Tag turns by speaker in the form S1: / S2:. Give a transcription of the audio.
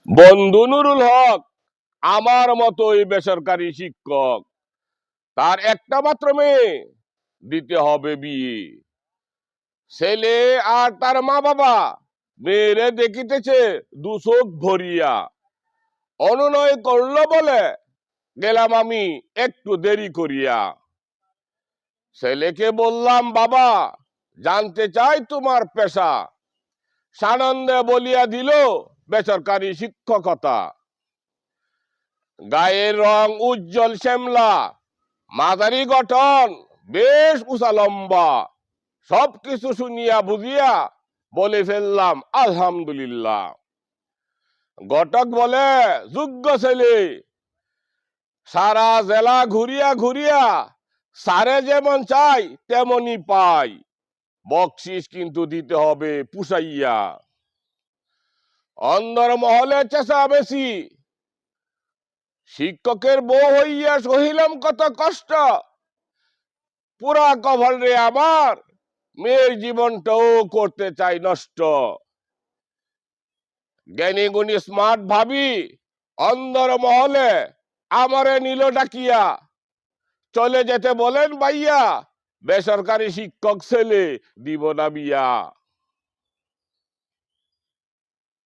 S1: বন্ধু নুরুল হক আমার মতোই বেসরকারি শিক্ষক। তার একটা মাত্র মেয়ে, দিতে হবে বিয়ে। ছেলে আর তার মা বাবা মেয়েরে দেখিতেছে দুচোখ ভরিয়া। অনুনয় করলো বলে গেলাম আমি একটু দেরি করিয়া। ছেলেকে বললাম, বাবা জানতে চাই তোমার পেশা। সানন্দে বলিয়া দিল বেসরকারি শিক্ষকতা। গায়ের রং উজ্জ্বল শ্যামলা, মাঝারি গঠন, বেশ উঁচা লম্বা। সবকিছু শুনিয়া বুঝিয়া বলে ফেললাম আলহামদুলিল্লাহ। ঘটক বলে, যোগ্য ছেলে। সারা জেলা ঘুরিয়া ঘুরিয়া সারে যেমন চাই তেমনই পাই। বকশিস কিন্তু দিতে হবে পুষাইয়া। অন্দর মহলে চেঁচা বেশি, শিক্ষকের বউ হইয়া সহিলাম কত কষ্ট। পুরা কভার রে আমার, মেয়ের জীবনটাও করতে চাই নষ্ট। জ্ঞানী গুণী স্মার্ট ভাবি অন্দর মহলে আমারে নিল ডাকিয়া। চলে যেতে বলেন ভাইয়া, বেসরকারি শিক্ষক ছেলে দিব না বিয়া।